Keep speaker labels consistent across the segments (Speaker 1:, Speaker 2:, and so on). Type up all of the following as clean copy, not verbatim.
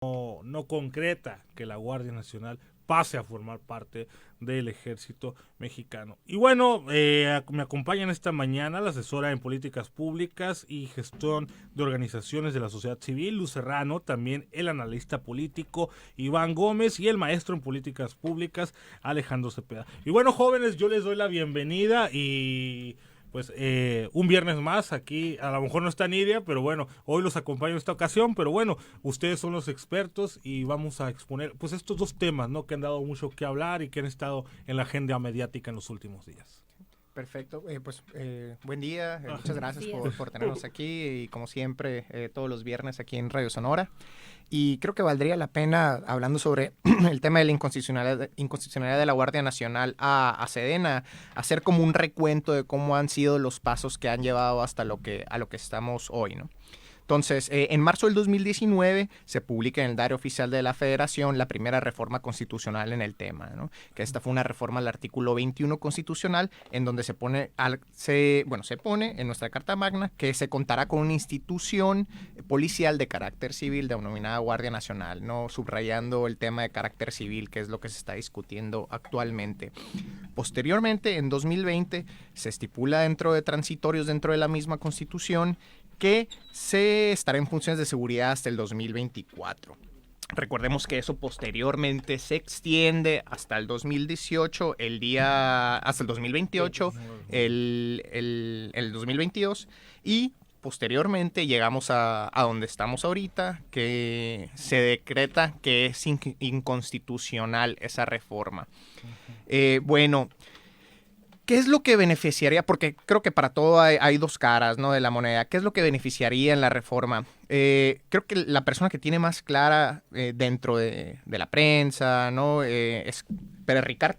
Speaker 1: no concreta que la Guardia Nacional pase a formar parte del ejército mexicano. Y bueno, me acompañan esta mañana la asesora en políticas públicas y gestión de organizaciones de la sociedad civil, Luz Serrano, también el analista político Iván Gómez y el maestro en políticas públicas Alejandro Cepeda. Y bueno, jóvenes, yo les doy la bienvenida y pues un viernes más aquí, a lo mejor no está Nidia, pero bueno, hoy los acompaño en esta ocasión, pero bueno, ustedes son los expertos y vamos a exponer pues estos dos temas, ¿no? Que han dado mucho que hablar y que han estado en la agenda mediática en los últimos días.
Speaker 2: Perfecto, buen día, muchas gracias por tenernos aquí y como siempre todos los viernes aquí en Radio Sonora. Y creo que valdría la pena, hablando sobre el tema de la inconstitucionalidad de la Guardia Nacional a Sedena, hacer como un recuento de cómo han sido los pasos que han llevado hasta a lo que estamos hoy, ¿no? Entonces, en marzo del 2019 se publica en el Diario Oficial de la Federación la primera reforma constitucional en el tema, ¿no? Que esta fue una reforma al artículo 21 constitucional en donde se pone en nuestra Carta Magna que se contará con una institución policial de carácter civil denominada Guardia Nacional, ¿no? Subrayando el tema de carácter civil, que es lo que se está discutiendo actualmente. Posteriormente, en 2020, se estipula dentro de transitorios dentro de la misma Constitución que se estará en funciones de seguridad hasta el 2024. Recordemos que eso posteriormente se extiende hasta el 2018, hasta el 2028, el 2022, y posteriormente llegamos a donde estamos ahorita, que se decreta que es inconstitucional esa reforma. ¿Qué es lo que beneficiaría? Porque creo que para todo hay dos caras, ¿no?, de la moneda. ¿Qué es lo que beneficiaría en la reforma? Creo que la persona que tiene más clara dentro de la prensa, ¿no?, es Pérez Ricard.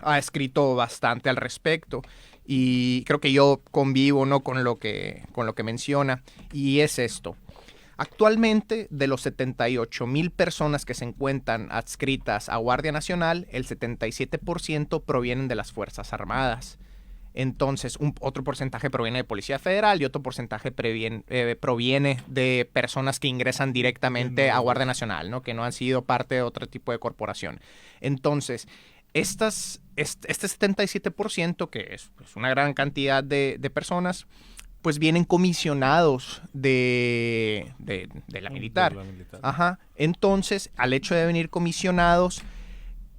Speaker 2: Ha escrito bastante al respecto y creo que yo convivo, ¿no?, con lo que menciona, y es esto. Actualmente, de los 78,000 personas que se encuentran adscritas a Guardia Nacional, el 77% provienen de las Fuerzas Armadas. Entonces, otro porcentaje proviene de Policía Federal y otro porcentaje proviene de personas que ingresan directamente a Guardia Nacional, ¿no?, que no han sido parte de otro tipo de corporación. Entonces, este 77%, que es pues una gran cantidad de personas, pues vienen comisionados de la militar.
Speaker 1: De la militar.
Speaker 2: Ajá. Entonces, al hecho de venir comisionados,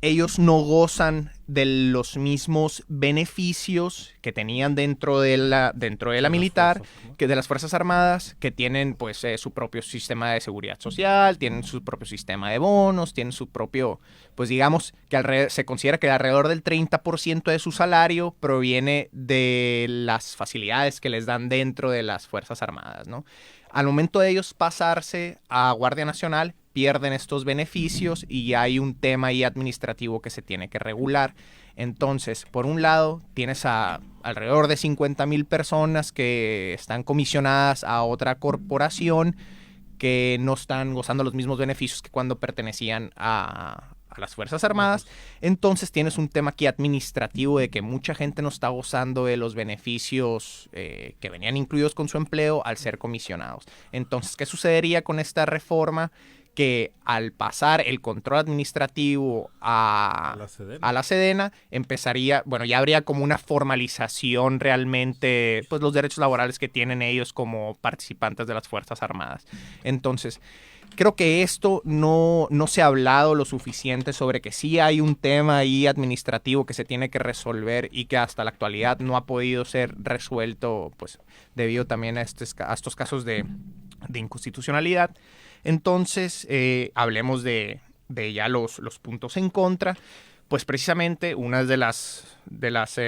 Speaker 2: ellos no gozan de los mismos beneficios que tenían dentro de la militar, que de las Fuerzas Armadas, que tienen pues su propio sistema de seguridad social, tienen su propio sistema de bonos, tienen su propio, pues digamos que se considera que alrededor del 30% de su salario proviene de las facilidades que les dan dentro de las Fuerzas Armadas, ¿no? Al momento de ellos pasarse a Guardia Nacional, pierden estos beneficios y hay un tema ahí administrativo que se tiene que regular. Entonces, por un lado, tienes a alrededor de 50,000 personas que están comisionadas a otra corporación que no están gozando los mismos beneficios que cuando pertenecían a las Fuerzas Armadas. Entonces tienes un tema aquí administrativo de que mucha gente no está gozando de los beneficios que venían incluidos con su empleo al ser comisionados. Entonces, ¿qué sucedería con esta reforma? Que al pasar el control administrativo a la Sedena, empezaría, bueno, ya habría como una formalización realmente, pues los derechos laborales que tienen ellos como participantes de las Fuerzas Armadas. Entonces, creo que esto no se ha hablado lo suficiente sobre que sí hay un tema ahí administrativo que se tiene que resolver y que hasta la actualidad no ha podido ser resuelto, pues debido también a estos casos de inconstitucionalidad. Entonces, hablemos de ya los puntos en contra. Pues precisamente una de las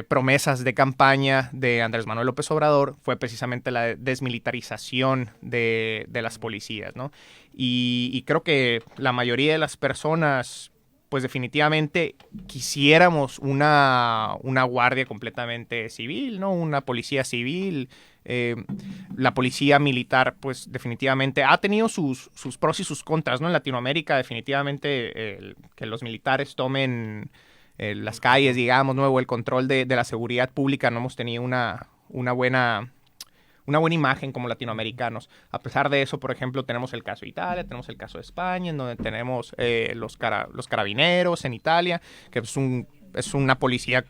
Speaker 2: promesas de campaña de Andrés Manuel López Obrador fue precisamente la desmilitarización de las policías, ¿no? Y creo que la mayoría de las personas, pues definitivamente quisiéramos una guardia completamente civil, ¿no? Una policía civil. La policía militar, pues definitivamente ha tenido sus pros y sus contras, ¿no? En Latinoamérica, definitivamente que los militares tomen las calles, digamos, ¿no?, o el control de la seguridad pública, no hemos tenido una buena una buena imagen como latinoamericanos. A pesar de eso, por ejemplo, tenemos el caso de Italia, tenemos el caso de España, en donde tenemos los carabineros en Italia, que es una policía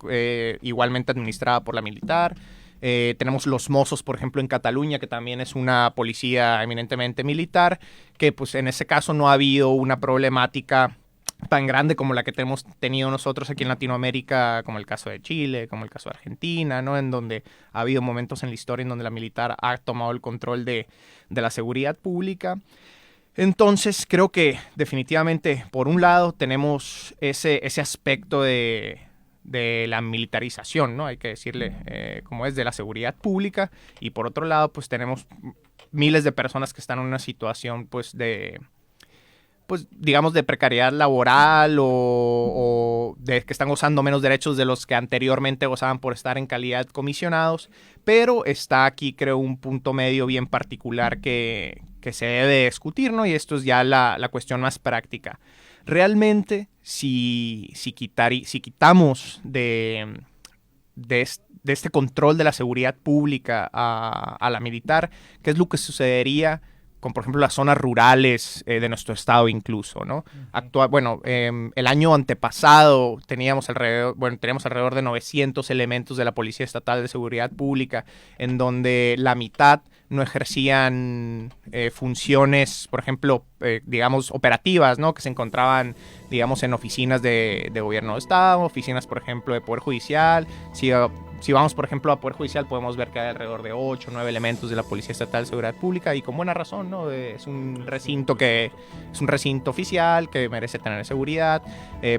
Speaker 2: igualmente administrada por la militar. Tenemos los Mossos, por ejemplo, en Cataluña, que también es una policía eminentemente militar, que pues en ese caso no ha habido una problemática tan grande como la que hemos tenido nosotros aquí en Latinoamérica, como el caso de Chile, como el caso de Argentina, ¿no? En donde ha habido momentos en la historia en donde la militar ha tomado el control de la seguridad pública. Entonces, creo que definitivamente, por un lado, tenemos ese aspecto de la militarización, ¿no? Hay que decirle como es, de la seguridad pública. Y por otro lado, pues tenemos miles de personas que están en una situación, pues, digamos, de precariedad laboral o de que están gozando menos derechos de los que anteriormente gozaban por estar en calidad de comisionados. Pero está aquí, creo, un punto medio bien particular que se debe discutir, ¿no? Y esto es ya la cuestión más práctica. Realmente, si quitamos de este control de la seguridad pública a la militar, ¿qué es lo que sucedería con, por ejemplo, las zonas rurales de nuestro estado incluso, ¿no? El año antepasado teníamos alrededor de 900 elementos de la Policía Estatal de Seguridad Pública, en donde la mitad no ejercían funciones, por ejemplo, digamos, operativas, ¿no? Que se encontraban, digamos, en oficinas de gobierno de estado, oficinas, por ejemplo, de Poder Judicial. Si vamos, por ejemplo, a Poder Judicial, podemos ver que hay alrededor de 8 o 9 elementos de la Policía Estatal de Seguridad Pública, y con buena razón, ¿no? Es un recinto oficial que merece tener seguridad.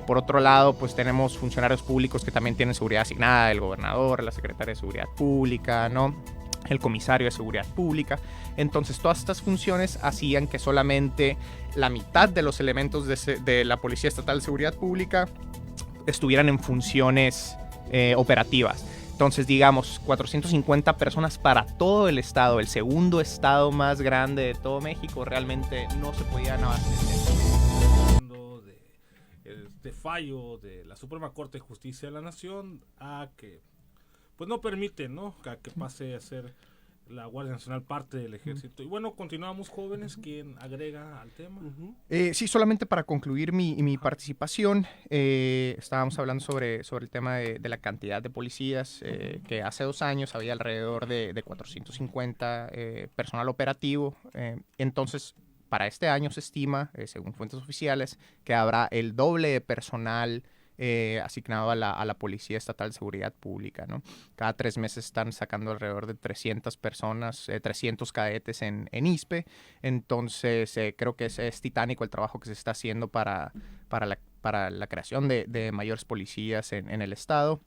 Speaker 2: Por otro lado, pues tenemos funcionarios públicos que también tienen seguridad asignada, el gobernador, la secretaria de Seguridad Pública, ¿no? El comisario de Seguridad Pública. Entonces, todas estas funciones hacían que solamente la mitad de los elementos de la Policía Estatal de Seguridad Pública estuvieran en funciones operativas. Entonces, digamos, 450 personas para todo el estado, el segundo estado más grande de todo México, realmente no se podían abastecer.
Speaker 1: De fallo de la Suprema Corte de Justicia de la Nación a que pues no permite, ¿no?, a que pase a ser la Guardia Nacional parte del ejército. Y bueno, continuamos, jóvenes. ¿Quién agrega al tema?
Speaker 2: Sí, solamente para concluir mi participación, estábamos hablando sobre el tema de la cantidad de policías, que hace 2 años había alrededor de 450 personal operativo. Entonces, para este año se estima, según fuentes oficiales, que habrá el doble de personal asignado a la Policía Estatal de Seguridad Pública, ¿no? Cada 3 meses están sacando alrededor de 300 personas, 300 cadetes en ISPE. Entonces, creo que es titánico el trabajo que se está haciendo para la creación de mayores policías en el estado.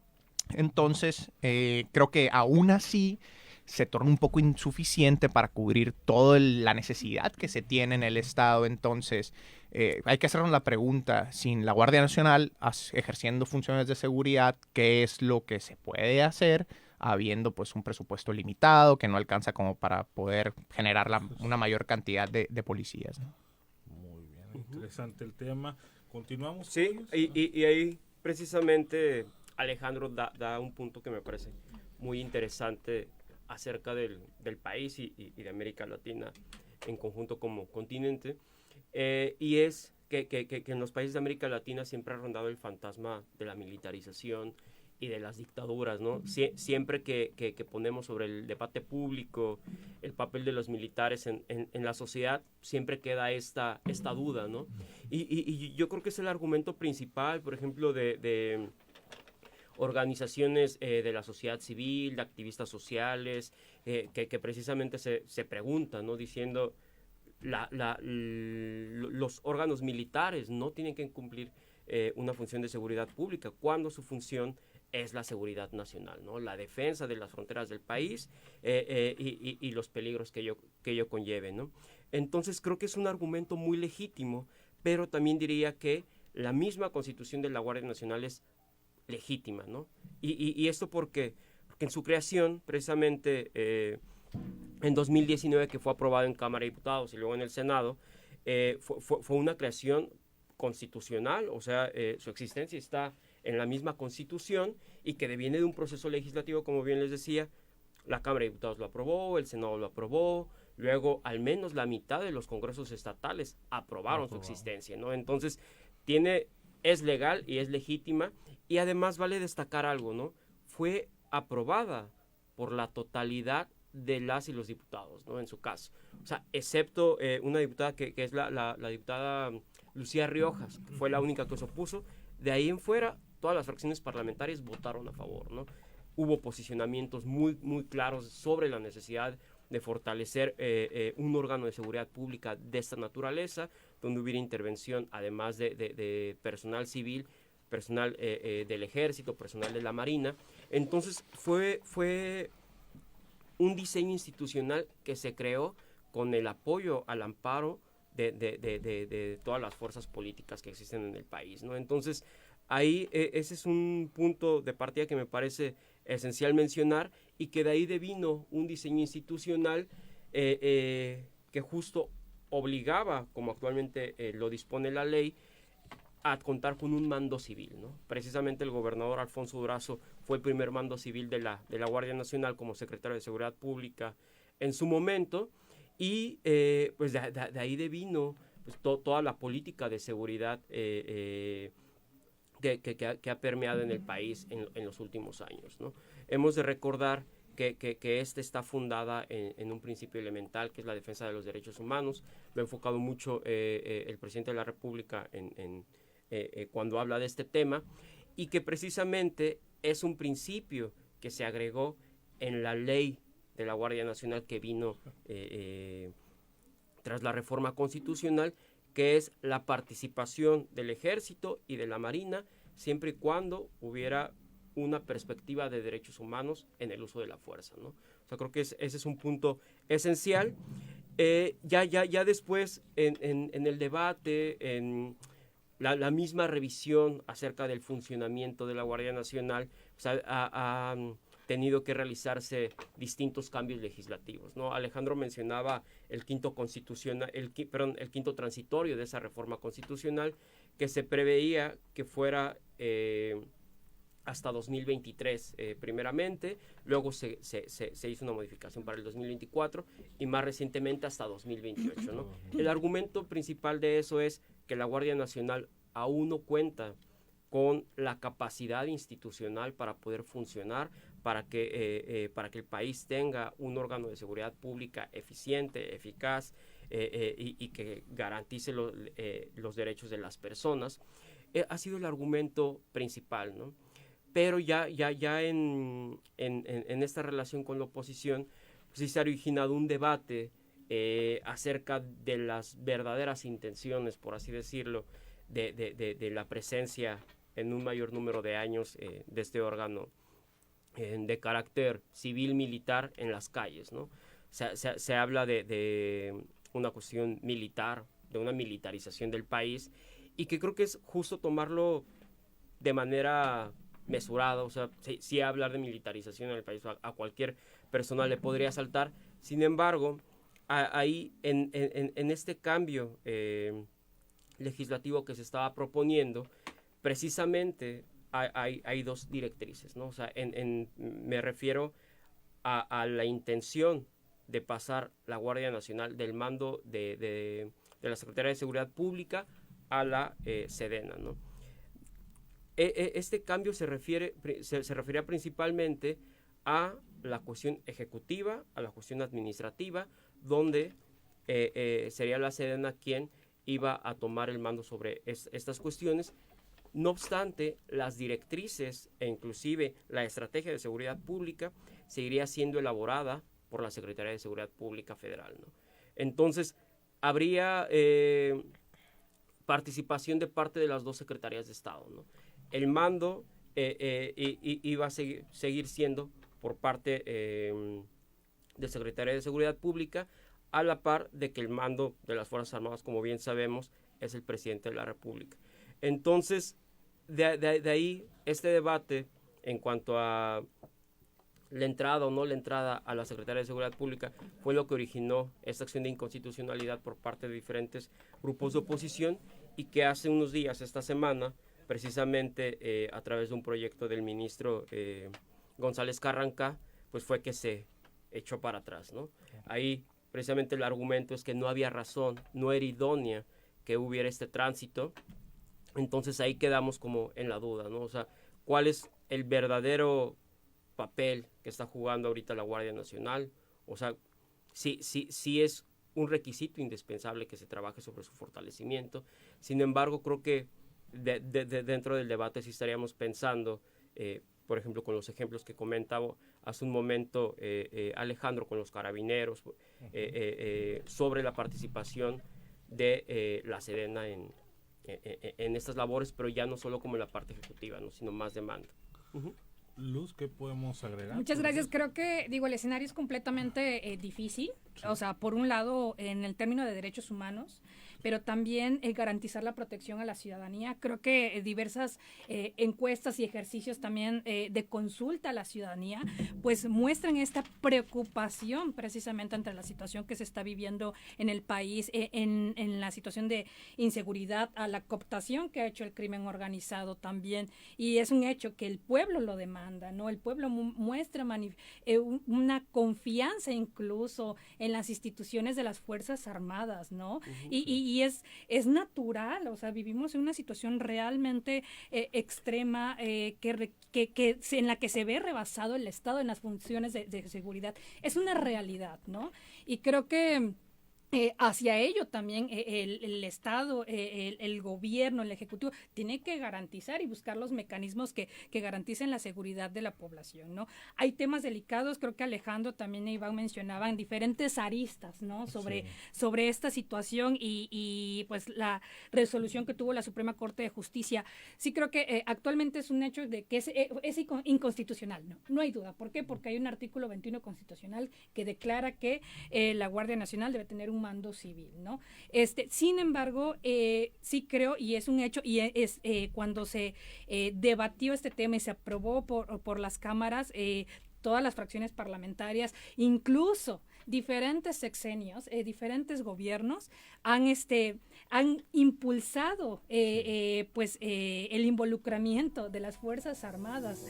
Speaker 2: Entonces, creo que aún así se torna un poco insuficiente para cubrir toda la necesidad que se tiene en el estado. Entonces, hay que hacernos la pregunta, sin la Guardia Nacional ejerciendo funciones de seguridad, ¿qué es lo que se puede hacer habiendo pues un presupuesto limitado que no alcanza como para poder generar una mayor cantidad de policías, ¿no?
Speaker 1: Muy bien, interesante el tema. Continuamos.
Speaker 3: Sí, y ahí precisamente Alejandro da un punto que me parece muy interesante acerca del país y de América Latina en conjunto como continente, y es que en los países de América Latina siempre ha rondado el fantasma de la militarización y de las dictaduras, ¿no? Siempre que ponemos sobre el debate público el papel de los militares en la sociedad, siempre queda esta duda, ¿no? Y yo creo que es el argumento principal, por ejemplo, de organizaciones de la sociedad civil, de activistas sociales, que precisamente se preguntan, ¿no? Diciendo, los órganos militares no tienen que cumplir una función de seguridad pública, cuando su función es la seguridad nacional, ¿no? La defensa de las fronteras del país y los peligros que ello conlleve, ¿no? Entonces creo que es un argumento muy legítimo, pero también diría que la misma Constitución de la Guardia Nacional es legítima, ¿no? Y esto porque en su creación, precisamente en 2019, que fue aprobado en Cámara de Diputados y luego en el Senado, fue una creación constitucional, o sea, su existencia está en la misma Constitución, y que deviene de un proceso legislativo, como bien les decía, La Cámara de Diputados lo aprobó, el Senado lo aprobó, luego al menos la mitad de los congresos estatales aprobaron su existencia, ¿no? Entonces, es legal y es legítima, y además vale destacar algo, ¿no? Fue aprobada por la totalidad de las y los diputados, ¿no? En su caso. O sea, excepto una diputada que es la diputada Lucía Riojas, que fue la única que se opuso. De ahí en fuera, todas las fracciones parlamentarias votaron a favor, ¿no? Hubo posicionamientos muy, muy claros sobre la necesidad de fortalecer un órgano de seguridad pública de esta naturaleza, donde hubiera intervención, además de personal civil, personal del ejército, personal de la marina. Entonces fue un diseño institucional que se creó con el apoyo al amparo de todas las fuerzas políticas que existen en el país, ¿no? Entonces, ahí ese es un punto de partida que me parece esencial mencionar, y que de ahí devino un diseño institucional que justo obligaba, como actualmente lo dispone la ley, a contar con un mando civil, ¿no? Precisamente el gobernador Alfonso Durazo fue el primer mando civil de la Guardia Nacional como secretario de Seguridad Pública en su momento, y pues de ahí devino pues, toda la política de seguridad que ha permeado en el país en los últimos años, ¿no? Hemos de recordar que está fundada en un principio elemental, que es la defensa de los derechos humanos. Lo ha enfocado mucho el presidente de la República cuando habla de este tema, y que precisamente es un principio que se agregó en la ley de la Guardia Nacional que vino tras la reforma constitucional, que es la participación del Ejército y de la Marina, siempre y cuando hubiera una perspectiva de derechos humanos en el uso de la fuerza, ¿no? O sea, creo que ese es un punto esencial. Ya después, en el debate, en la misma revisión acerca del funcionamiento de la Guardia Nacional, o sea, ha tenido que realizarse distintos cambios legislativos, ¿no? Alejandro mencionaba el quinto transitorio de esa reforma constitucional, que se preveía que fuera hasta 2023 primeramente, luego se hizo una modificación para el 2024 y más recientemente hasta 2028, ¿no? El argumento principal de eso es que la Guardia Nacional aún no cuenta con la capacidad institucional para poder funcionar, para que el país tenga un órgano de seguridad pública eficiente, eficaz y que garantice los derechos de las personas. Ha sido el argumento principal, ¿no? Pero ya en esta relación con la oposición, pues sí se ha originado un debate acerca de las verdaderas intenciones, por así decirlo, de la presencia en un mayor número de años de este órgano de carácter civil-militar en las calles, ¿no? Se habla de una cuestión militar, de una militarización del país, y que creo que es justo tomarlo de manera mesurada. O sea, sí hablar de militarización en el país a cualquier persona le podría saltar. Sin embargo, ahí en este cambio legislativo que se estaba proponiendo, precisamente hay dos directrices, ¿no? O sea, me refiero a la intención de pasar la Guardia Nacional del mando de la Secretaría de Seguridad Pública a la Sedena, ¿no? Este cambio se refería principalmente a la cuestión ejecutiva, a la cuestión administrativa, donde sería la Sedena quien iba a tomar el mando sobre estas cuestiones. No obstante, las directrices e inclusive la estrategia de seguridad pública seguiría siendo elaborada por la Secretaría de Seguridad Pública Federal, ¿no? Entonces, habría participación de parte de las dos secretarías de Estado, ¿no? El mando iba a seguir siendo por parte de Secretaría de Seguridad Pública, a la par de que el mando de las Fuerzas Armadas, como bien sabemos, es el presidente de la República. Entonces, de ahí este debate en cuanto a la entrada o no la entrada a la Secretaría de Seguridad Pública fue lo que originó esta acción de inconstitucionalidad por parte de diferentes grupos de oposición, y que hace unos días, esta semana, precisamente a través de un proyecto del ministro González Carranca, pues fue que se echó para atrás, ¿no? Ahí precisamente el argumento es que no había razón, no era idónea que hubiera este tránsito. Entonces ahí quedamos como en la duda, ¿no? O sea, ¿cuál es el verdadero papel que está jugando ahorita la Guardia Nacional? O sea, sí es un requisito indispensable que se trabaje sobre su fortalecimiento. Sin embargo, creo que dentro del debate sí estaríamos pensando, por ejemplo, con los ejemplos que comentaba hace un momento Alejandro con los carabineros, sobre la participación de la Sedena en estas labores, pero ya no solo como en la parte ejecutiva, ¿no? Sino más de mando. Uh-huh.
Speaker 1: Luz, ¿qué podemos agregar?
Speaker 4: Muchas gracias. Creo que, el escenario es completamente difícil. Sí. O sea, por un lado, en el término de derechos humanos, pero también garantizar la protección a la ciudadanía. Creo que diversas encuestas y ejercicios también de consulta a la ciudadanía, pues muestran esta preocupación precisamente ante la situación que se está viviendo en el país, en la situación de inseguridad, a la cooptación que ha hecho el crimen organizado también. Y es un hecho que el pueblo lo demanda, ¿no? El pueblo muestra una confianza incluso en las instituciones de las Fuerzas Armadas, ¿no? Uh-huh. Y es natural, o sea, vivimos en una situación realmente extrema en la que se ve rebasado el Estado en las funciones de seguridad. Es una realidad, ¿no? Y creo que hacia ello también el Estado, el gobierno, el Ejecutivo, tiene que garantizar y buscar los mecanismos que garanticen la seguridad de la población, ¿no? Hay temas delicados, creo que Alejandro también e Iván mencionaban diferentes aristas, ¿no? Sobre esta situación y pues la resolución que tuvo la Suprema Corte de Justicia. Sí creo que actualmente es un hecho de que es inconstitucional, ¿no? No hay duda. ¿Por qué? Porque hay un artículo 21 constitucional que declara que la Guardia Nacional debe tener un mando civil, ¿no? Sin embargo, sí creo, y es un hecho, y es cuando se debatió este tema y se aprobó por las cámaras, todas las fracciones parlamentarias, incluso diferentes sexenios, diferentes gobiernos han impulsado el involucramiento de las Fuerzas Armadas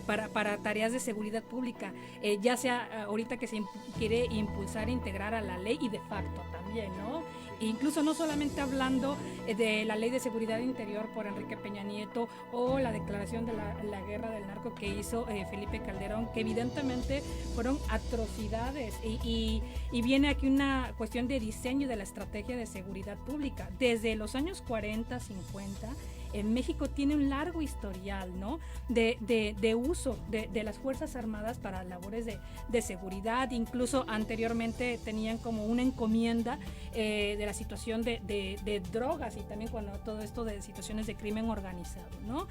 Speaker 4: para tareas de seguridad pública, ya sea ahorita que se quiere impulsar e integrar a la ley y de facto también, ¿no? Incluso no solamente hablando de la Ley de Seguridad Interior por Enrique Peña Nieto o la declaración de la guerra del narco que hizo Felipe Calderón, que evidentemente fueron atrocidades y viene aquí una cuestión de diseño de la estrategia de seguridad pública. Desde los años 40, 50, en México tiene un largo historial, ¿no? de uso de las Fuerzas Armadas para labores de seguridad. Incluso anteriormente tenían como una encomienda de la situación de drogas y también cuando todo esto de situaciones de crimen organizado, ¿no?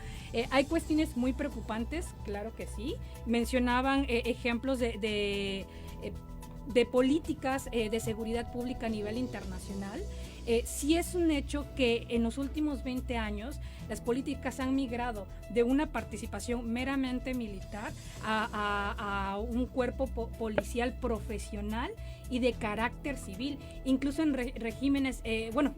Speaker 4: Hay cuestiones muy preocupantes, claro que sí. Mencionaban ejemplos de políticas de seguridad pública a nivel internacional. Sí es un hecho que en los últimos 20 años las políticas han migrado de una participación meramente militar a un cuerpo policial profesional y de carácter civil, incluso en regímenes, no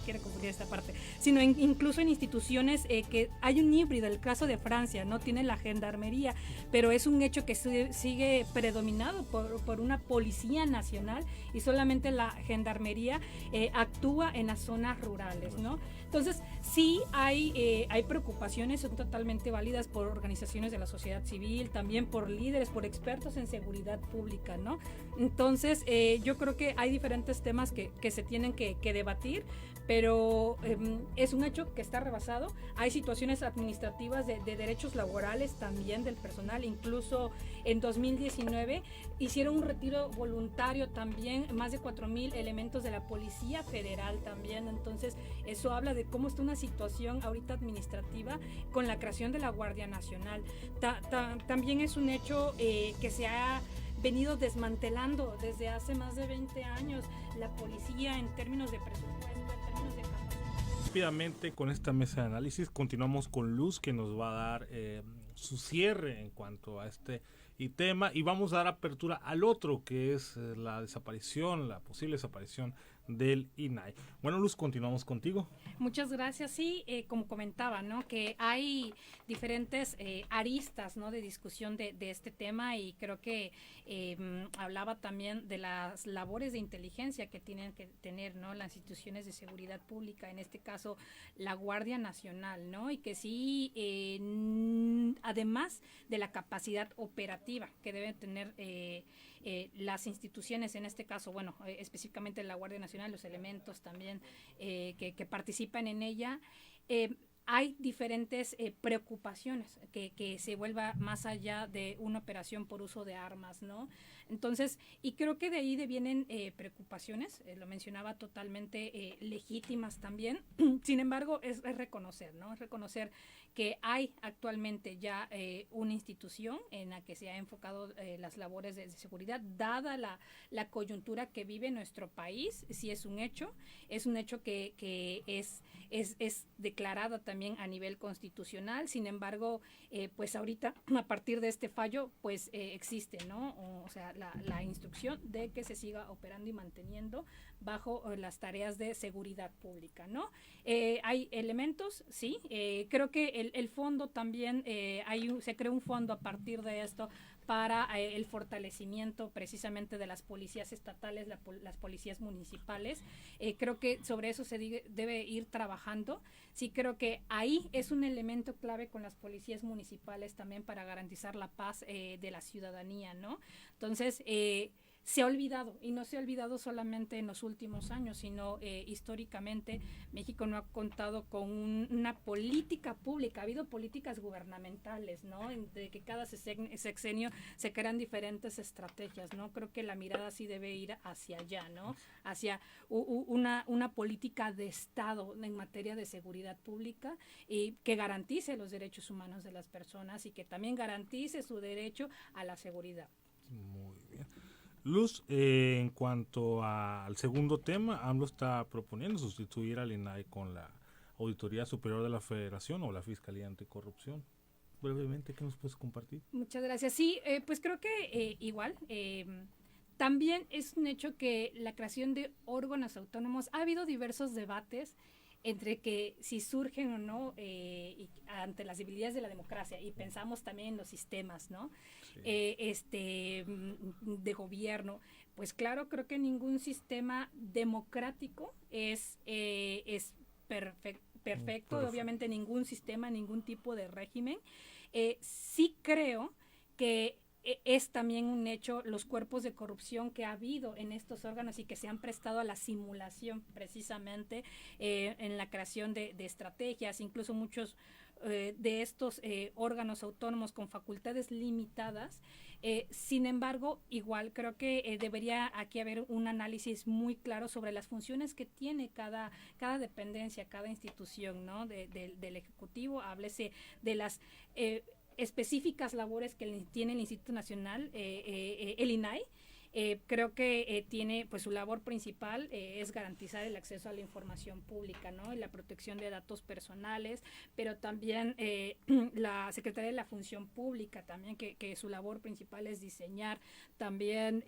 Speaker 4: quiero confundir esta parte, sino incluso en instituciones que hay un híbrido. El caso de Francia no tiene la gendarmería, pero es un hecho que sigue predominado por una policía nacional y solamente la gendarmería actúa en las zonas rurales, ¿no? Entonces, sí hay preocupaciones, son totalmente válidas por organizaciones de la sociedad civil, también por líderes, por expertos en seguridad pública, ¿no? Entonces, yo creo que hay diferentes temas que se tienen que debatir, pero es un hecho que está rebasado. Hay situaciones administrativas de derechos laborales también del personal. Incluso en 2019 hicieron un retiro voluntario también, más de 4,000 elementos de la Policía Federal también. Entonces, eso habla de cómo está una situación ahorita administrativa con la creación de la Guardia Nacional. También es un hecho que se ha venido desmantelando desde hace más de 20 años la policía en términos de presupuesto, en términos de capacidad.
Speaker 1: Rápidamente con esta mesa de análisis continuamos con Luz, que nos va a dar su cierre en cuanto a este tema, y vamos a dar apertura al otro, que es la posible desaparición del INAI. Bueno, Luz, continuamos contigo.
Speaker 4: Muchas gracias. Sí, como comentaba, ¿no? Que hay diferentes aristas, ¿no? De discusión de este tema, y creo que hablaba también de las labores de inteligencia que tienen que tener, ¿no? Las instituciones de seguridad pública, en este caso la Guardia Nacional, ¿no? Y que sí, además de la capacidad operativa que deben tener las instituciones, en este caso, bueno, específicamente la Guardia Nacional, los elementos también que participan en ella, hay diferentes preocupaciones que se vuelva más allá de una operación por uso de armas, ¿no? Entonces, y creo que de ahí devienen preocupaciones, lo mencionaba, totalmente legítimas también. Sin embargo, es reconocer, ¿no? Es reconocer que hay actualmente ya una institución en la que se ha enfocado las labores de seguridad, dada la coyuntura que vive nuestro país. Sí, es un hecho que es declarada también a nivel constitucional. Sin embargo, pues ahorita, a partir de este fallo, pues existe, ¿no? O sea, la instrucción de que se siga operando y manteniendo bajo las tareas de seguridad pública, ¿no? Hay elementos, sí, creo que el fondo también, se creó un fondo a partir de esto para el fortalecimiento precisamente de las policías estatales, las policías municipales. Creo que sobre eso se debe ir trabajando. Sí, creo que ahí es un elemento clave con las policías municipales también para garantizar la paz de la ciudadanía, ¿no? Entonces, se ha olvidado, y no se ha olvidado solamente en los últimos años, sino históricamente México no ha contado con una política pública. Ha habido políticas gubernamentales, ¿no? De que cada sexenio se crean diferentes estrategias, ¿no? Creo que la mirada sí debe ir hacia allá, ¿no? Hacia una política de Estado en materia de seguridad pública, y que garantice los derechos humanos de las personas y que también garantice su derecho a la seguridad.
Speaker 1: Muy bien. Luz, en cuanto al segundo tema, AMLO está proponiendo sustituir al INAI con la Auditoría Superior de la Federación o la Fiscalía Anticorrupción. Brevemente, ¿qué nos puedes compartir?
Speaker 4: Muchas gracias. Sí, pues creo que igual, también es un hecho que la creación de órganos autónomos, ha habido diversos debates entre que si surgen o no ante las debilidades de la democracia, y pensamos también en los sistemas, ¿no? Sí. De gobierno. Pues claro, creo que ningún sistema democrático es perfecto, obviamente ningún sistema, ningún tipo de régimen. Sí creo que es también un hecho los cuerpos de corrupción que ha habido en estos órganos y que se han prestado a la simulación precisamente en la creación de estrategias, incluso muchos de estos órganos autónomos con facultades limitadas. Sin embargo, igual creo que debería aquí haber un análisis muy claro sobre las funciones que tiene cada dependencia, cada institución, ¿no? Del Ejecutivo. Háblese de las específicas labores que tiene el Instituto Nacional, el INAI. Creo que tiene, pues su labor principal es garantizar el acceso a la información pública, ¿no? Y la protección de datos personales, pero también la Secretaría de la Función Pública también, que su labor principal es diseñar también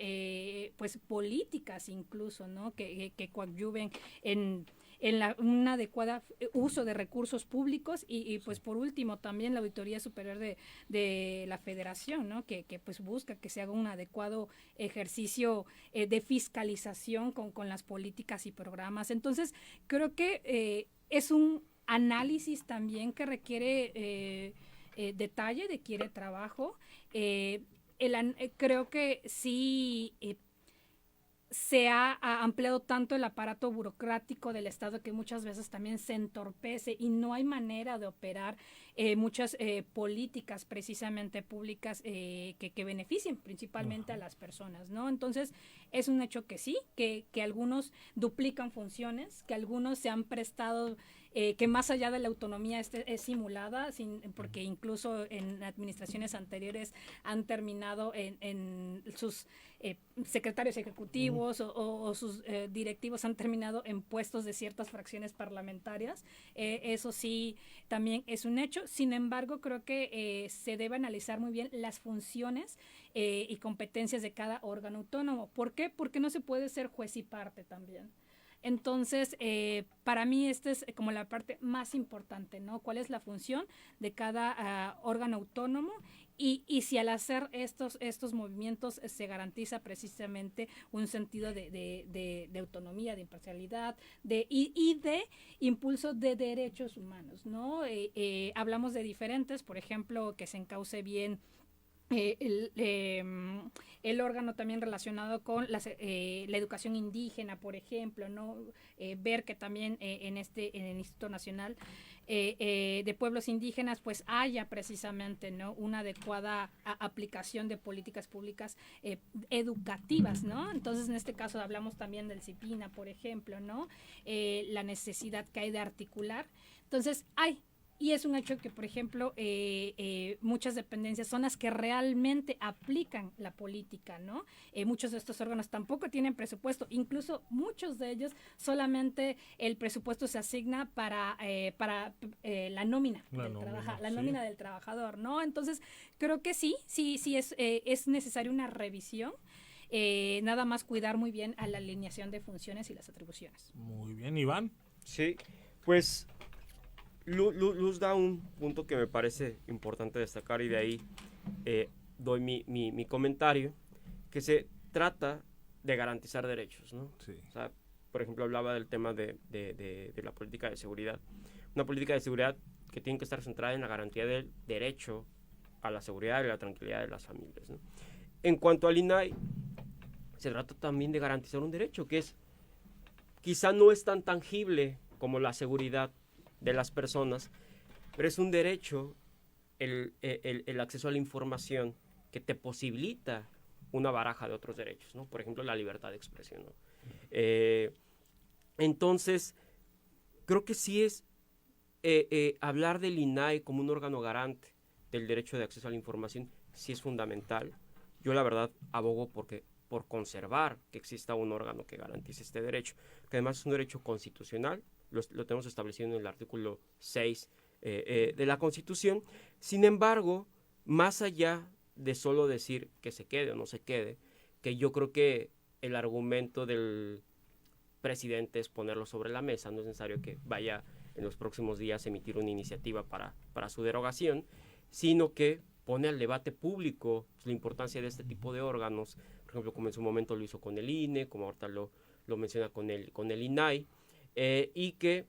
Speaker 4: pues políticas incluso, ¿no? Que coadyuven en un adecuado uso de recursos públicos, y pues por último también la Auditoría Superior de la Federación, ¿no? Que pues busca que se haga un adecuado ejercicio de fiscalización con las políticas y programas. Entonces creo que es un análisis también que requiere detalle, requiere trabajo. Creo que sí se ha ampliado tanto el aparato burocrático del Estado que muchas veces también se entorpece y no hay manera de operar muchas políticas precisamente públicas que beneficien principalmente a las personas, ¿no? Entonces es un hecho que sí, que algunos duplican funciones, que algunos se han prestado, que más allá de la autonomía es simulada, porque incluso en administraciones anteriores han terminado en sus secretarios ejecutivos o sus directivos han terminado en puestos de ciertas fracciones parlamentarias. Eso sí, también es un hecho. Sin embargo, creo que se debe analizar muy bien las funciones y competencias de cada órgano autónomo. ¿Por qué? Porque no se puede ser juez y parte también. Entonces, para mí esta es como la parte más importante, ¿no? ¿Cuál es la función de cada órgano autónomo? Y si al hacer estos movimientos se garantiza precisamente un sentido de autonomía, de imparcialidad y de impulso de derechos humanos, ¿no? Hablamos de diferentes, por ejemplo, que se encauce bien el órgano también relacionado con la educación indígena, por ejemplo, ¿no? Ver que también en el Instituto Nacional de Pueblos Indígenas pues haya precisamente, ¿no?, una adecuada aplicación de políticas públicas educativas, ¿no? Entonces en este caso hablamos también del CIPINA, por ejemplo, ¿no? La necesidad que hay de articular. Entonces y es un hecho que, por ejemplo, muchas dependencias son las que realmente aplican la política, ¿no? Muchos de estos órganos tampoco tienen presupuesto, incluso muchos de ellos solamente el presupuesto se asigna para la nómina la nómina del trabajador, ¿no? Entonces, creo que sí es necesaria una revisión. Nada más cuidar muy bien a la alineación de funciones y las atribuciones.
Speaker 1: Muy bien, Iván.
Speaker 3: Sí, pues Luz da un punto que me parece importante destacar y de ahí doy mi comentario, que se trata de garantizar derechos, ¿no?
Speaker 1: Sí.
Speaker 3: O sea, por ejemplo, hablaba del tema de la política de seguridad. Una política de seguridad que tiene que estar centrada en la garantía del derecho a la seguridad y la tranquilidad de las familias, ¿no? En cuanto al INAI, se trata también de garantizar un derecho que quizá no es tan tangible como la seguridad de las personas, pero es un derecho el acceso a la información que te posibilita una baraja de otros derechos, ¿no? Por ejemplo, la libertad de expresión, ¿no? Entonces, creo que sí es hablar del INAI como un órgano garante del derecho de acceso a la información, sí es fundamental. Yo la verdad abogo por conservar que exista un órgano que garantice este derecho, que además es un derecho constitucional. Lo tenemos establecido en el artículo 6 de la Constitución. Sin embargo, más allá de solo decir que se quede o no se quede, que yo creo que el argumento del presidente es ponerlo sobre la mesa, no es necesario que vaya en los próximos días a emitir una iniciativa para su derogación, sino que pone al debate público la importancia de este tipo de órganos, por ejemplo, como en su momento lo hizo con el INE, como ahorita lo menciona con el INAI, y que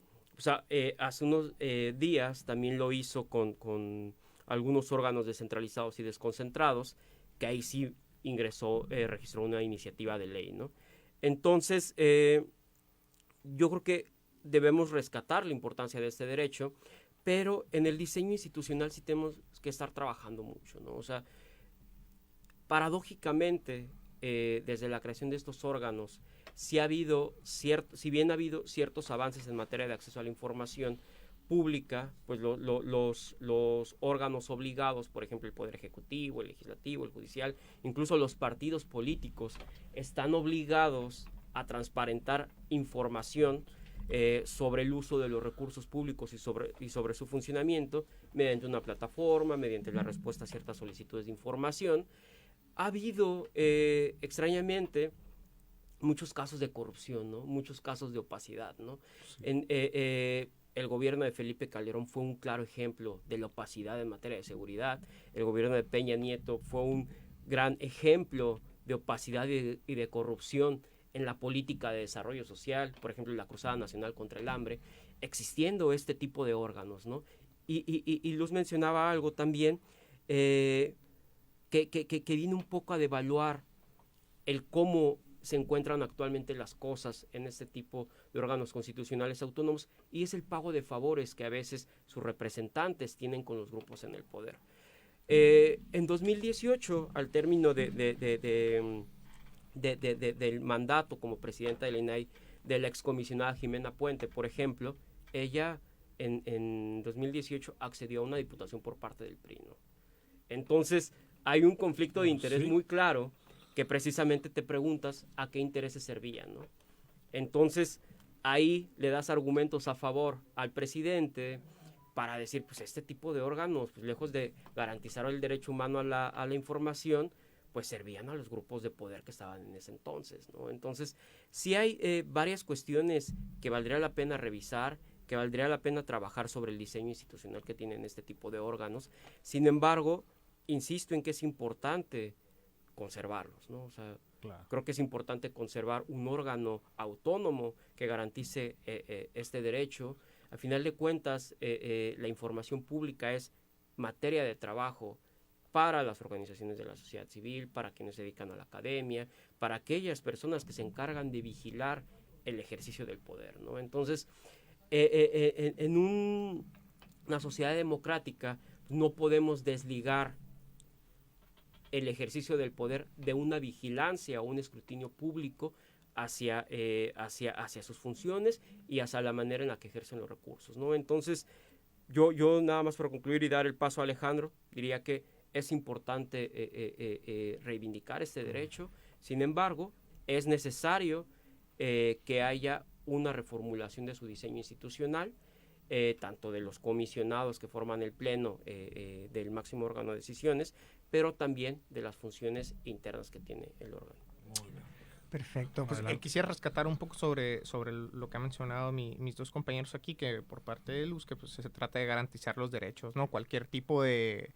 Speaker 3: hace unos días también lo hizo con algunos órganos descentralizados y desconcentrados, que ahí sí registró una iniciativa de ley, ¿no? Entonces, yo creo que debemos rescatar la importancia de este derecho, pero en el diseño institucional sí tenemos que estar trabajando mucho, ¿no? O sea, paradójicamente, desde la creación de estos órganos, si bien ha habido ciertos avances en materia de acceso a la información pública, pues los órganos obligados, por ejemplo el Poder Ejecutivo, el Legislativo, el Judicial, incluso los partidos políticos, están obligados a transparentar información sobre el uso de los recursos públicos y sobre su funcionamiento mediante una plataforma, mediante la respuesta a ciertas solicitudes de información. Ha habido, extrañamente, muchos casos de corrupción, ¿no? Muchos casos de opacidad, ¿no? Sí. El gobierno de Felipe Calderón fue un claro ejemplo de la opacidad en materia de seguridad. El gobierno de Peña Nieto fue un gran ejemplo de opacidad y de corrupción en la política de desarrollo social, por ejemplo, la Cruzada Nacional contra el Hambre, existiendo este tipo de órganos, ¿no? Y Luz mencionaba algo también que viene un poco a devaluar el cómo se encuentran actualmente las cosas en este tipo de órganos constitucionales autónomos, y es el pago de favores que a veces sus representantes tienen con los grupos en el poder. En 2018, al término del mandato como presidenta de la INAI de la excomisionada Jimena Puente, por ejemplo, ella en 2018 accedió a una diputación por parte del PRI, ¿no? Entonces, hay un conflicto de interés muy claro, que precisamente te preguntas a qué intereses servían, ¿no? Entonces, ahí le das argumentos a favor al presidente para decir, pues este tipo de órganos, pues, lejos de garantizar el derecho humano a la información, pues servían a los grupos de poder que estaban en ese entonces, ¿no? Entonces, sí hay varias cuestiones que valdría la pena revisar, que valdría la pena trabajar sobre el diseño institucional que tienen este tipo de órganos. Sin embargo, insisto en que es importante conservarlos, ¿no? O sea,
Speaker 1: Claro.
Speaker 3: creo que es importante conservar un órgano autónomo que garantice este derecho. Al final de cuentas, la información pública es materia de trabajo para las organizaciones de la sociedad civil, para quienes se dedican a la academia, para aquellas personas que se encargan de vigilar el ejercicio del poder, ¿no? Entonces, en una sociedad democrática no podemos desligar el ejercicio del poder de una vigilancia o un escrutinio público hacia sus funciones y hacia la manera en la que ejercen los recursos, ¿no? Entonces, yo nada más para concluir y dar el paso a Alejandro, diría que es importante reivindicar este derecho. Sin embargo, es necesario que haya una reformulación de su diseño institucional, tanto de los comisionados que forman el pleno del máximo órgano de decisiones, pero también de las funciones internas que tiene el órgano.
Speaker 1: Muy bien.
Speaker 2: Perfecto. Pues
Speaker 1: Adelante.
Speaker 2: quisiera rescatar un poco sobre lo que han mencionado mis dos compañeros aquí, que por parte de Luz, que pues se trata de garantizar los derechos, ¿no? Cualquier tipo de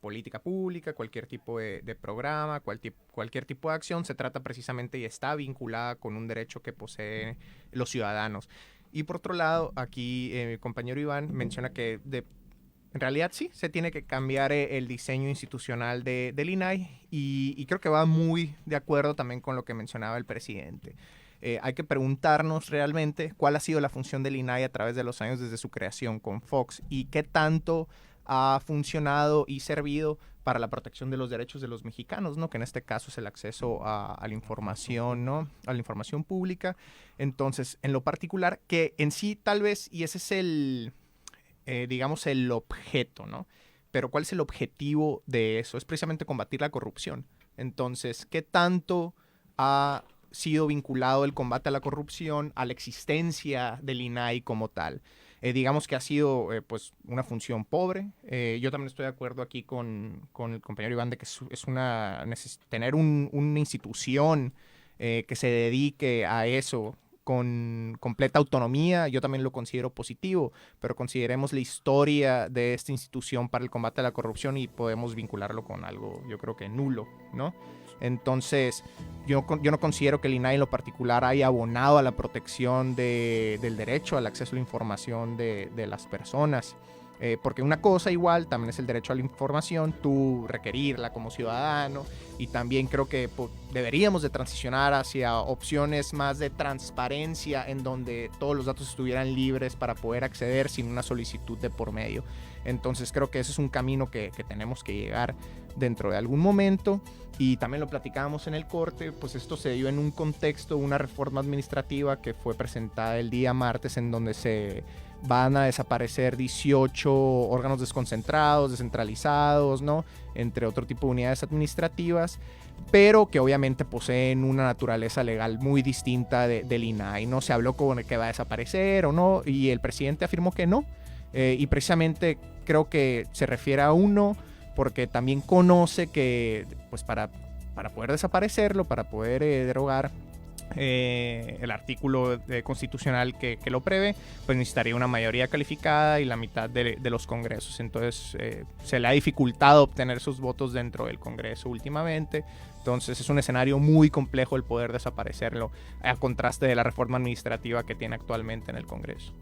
Speaker 2: política pública, cualquier tipo de programa, cualquier tipo de acción se trata precisamente y está vinculada con un derecho que poseen los ciudadanos. Y por otro lado, aquí mi compañero Iván menciona que en realidad sí, se tiene que cambiar el diseño institucional del INAI y creo que va muy de acuerdo también con lo que mencionaba el presidente. Hay que preguntarnos realmente cuál ha sido la función del INAI a través de los años desde su creación con Fox y qué tanto ha funcionado y servido para la protección de los derechos de los mexicanos, ¿no? Que en este caso es el acceso a la información, ¿no? A la información pública. Entonces, en lo particular, que en sí tal vez, y ese es digamos, el objeto, ¿no? Pero ¿cuál es el objetivo de eso? Es precisamente combatir la corrupción. Entonces, ¿qué tanto ha sido vinculado el combate a la corrupción a la existencia del INAI como tal? Digamos que ha sido pues una función pobre. Yo también estoy de acuerdo aquí con el compañero Iván de que tener una institución que se dedique a eso con completa autonomía, yo también lo considero positivo, pero consideremos la historia de esta institución para el combate a la corrupción y podemos vincularlo con algo, yo creo que nulo, ¿no? Entonces, yo no considero que el INAI en lo particular haya abonado a la protección del derecho al acceso a la información de las personas. Porque una cosa igual también es el derecho a la información, tú requerirla como ciudadano, y también creo que deberíamos de transicionar hacia opciones más de transparencia en donde todos los datos estuvieran libres para poder acceder sin una solicitud de por medio. Entonces creo que ese es un camino que tenemos que llegar dentro de algún momento, y también lo platicábamos en el corte, pues esto se dio en un contexto, una reforma administrativa que fue presentada el día martes, en donde se van a desaparecer 18 órganos desconcentrados, descentralizados, ¿no? Entre otro tipo de unidades administrativas, pero que obviamente poseen una naturaleza legal muy distinta del INAI. No se habló con el que va a desaparecer o no, y el presidente afirmó que no. Y precisamente creo que se refiere a uno porque también conoce que pues para poder desaparecerlo, para poder derogar el artículo constitucional que lo prevé, pues necesitaría una mayoría calificada y la mitad de los congresos. Entonces se le ha dificultado obtener sus votos dentro del Congreso últimamente. Entonces es un escenario muy complejo el poder desaparecerlo, a contraste de la reforma administrativa que tiene actualmente en el Congreso.